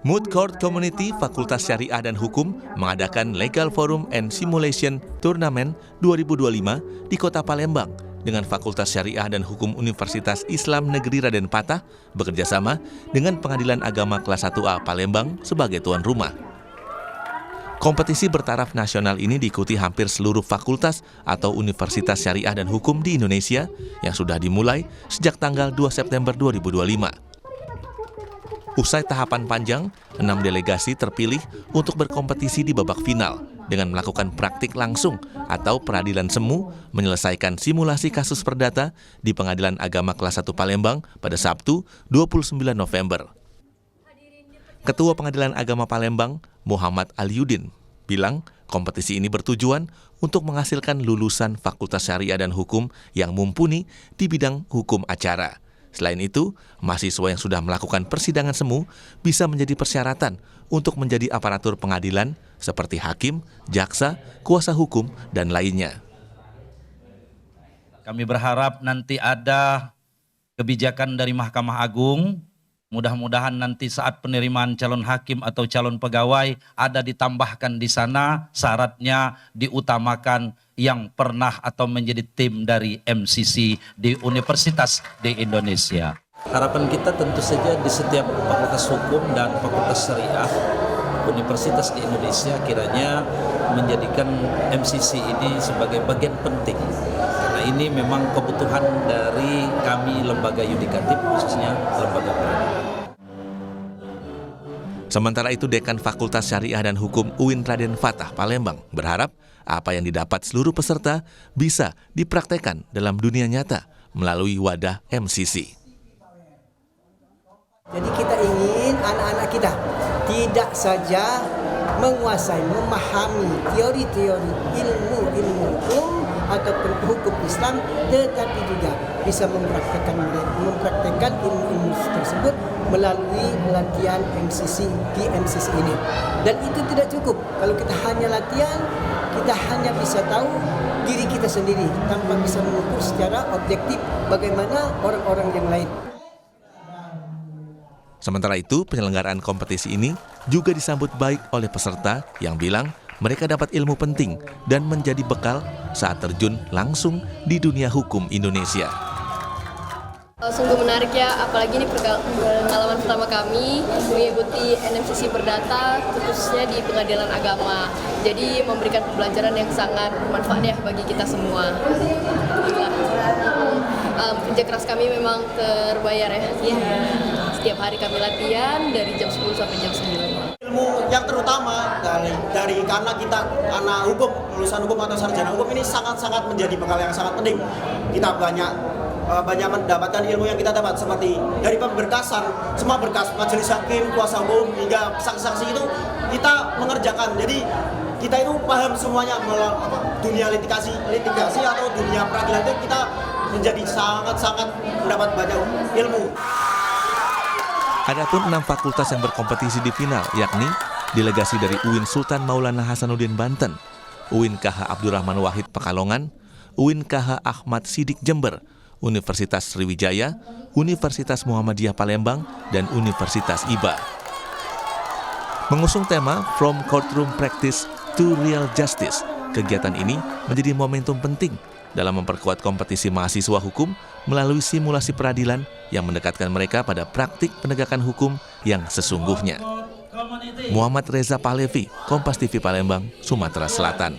Mood Court Community Fakultas Syariah dan Hukum mengadakan Legal Forum and Simulation Tournament 2025 di Kota Palembang dengan Fakultas Syariah dan Hukum Universitas Islam Negeri Raden Patah bekerjasama dengan Pengadilan Agama Kelas 1A Palembang sebagai tuan rumah. Kompetisi bertaraf nasional ini diikuti hampir seluruh fakultas atau Universitas Syariah dan Hukum di Indonesia yang sudah dimulai sejak tanggal 2 September 2025. Usai tahapan panjang, 6 delegasi terpilih untuk berkompetisi di babak final dengan melakukan praktik langsung atau peradilan semu menyelesaikan simulasi kasus perdata di Pengadilan Agama Kelas 1 Palembang pada Sabtu 29 November. Ketua Pengadilan Agama Palembang, Muhammad Aliuddin, bilang kompetisi ini bertujuan untuk menghasilkan lulusan Fakultas Syariah dan Hukum yang mumpuni di bidang hukum acara. Selain itu, mahasiswa yang sudah melakukan persidangan semu bisa menjadi persyaratan untuk menjadi aparatur pengadilan seperti hakim, jaksa, kuasa hukum, dan lainnya. Kami berharap nanti ada kebijakan dari Mahkamah Agung. Mudah-mudahan nanti saat penerimaan calon hakim atau calon pegawai ada ditambahkan di sana syaratnya diutamakan yang pernah atau menjadi tim dari MCC di universitas di Indonesia. Harapan kita tentu saja di setiap fakultas hukum dan fakultas syariah universitas di Indonesia kiranya menjadikan MCC ini sebagai bagian penting. Karena ini memang kebutuhan dari kami lembaga yudikatif khususnya lembaga peradilan. Sementara itu, Dekan Fakultas Syariah dan Hukum UIN Raden Patah Palembang berharap apa yang didapat seluruh peserta bisa dipraktekkan dalam dunia nyata melalui wadah MCC. Jadi kita ingin anak-anak kita tidak saja menguasai, memahami teori-teori ilmu hukum ataupun hukum Islam, tetapi juga bisa mempraktekkan ilmu tersebut melalui latihan MCC di MCC ini. Dan itu tidak cukup. Kalau kita hanya latihan, kita hanya bisa tahu diri kita sendiri tanpa bisa mengukur secara objektif bagaimana orang-orang yang lain. Sementara itu, penyelenggaraan kompetisi ini juga disambut baik oleh peserta yang bilang mereka dapat ilmu penting dan menjadi bekal saat terjun langsung di dunia hukum Indonesia. Sungguh menarik ya, apalagi ini pengalaman pertama kami mengikuti NMCC Perdata khususnya di Pengadilan Agama. Jadi memberikan pembelajaran yang sangat bermanfaat ya bagi kita semua. Kerja keras kami memang terbayar ya. Setiap hari kami latihan dari jam 10 sampai jam 9. Ilmu yang terutama dari karena kita anak hukum, lulusan hukum atau sarjana hukum ini sangat-sangat menjadi bekal yang sangat penting. Kita banyak mendapatkan ilmu yang kita dapat seperti dari pemberkasan, semua berkas majelis hakim, kuasa hukum hingga saksi-saksi itu kita mengerjakan. Jadi kita itu paham semuanya dunia litigasi atau dunia peradilan itu kita menjadi sangat-sangat mendapat banyak ilmu. Adapun 6 fakultas yang berkompetisi di final, yakni delegasi dari UIN Sultan Maulana Hasanuddin Banten, UIN KH Abdurrahman Wahid Pekalongan, UIN KH Ahmad Sidik Jember, Universitas Sriwijaya, Universitas Muhammadiyah Palembang, dan Universitas IBA. Mengusung tema From Courtroom Practice to Real Justice, kegiatan ini menjadi momentum penting dalam memperkuat kompetisi mahasiswa hukum melalui simulasi peradilan yang mendekatkan mereka pada praktik penegakan hukum yang sesungguhnya. Muhammad Reza Pahlevi, Kompas TV Palembang, Sumatera Selatan.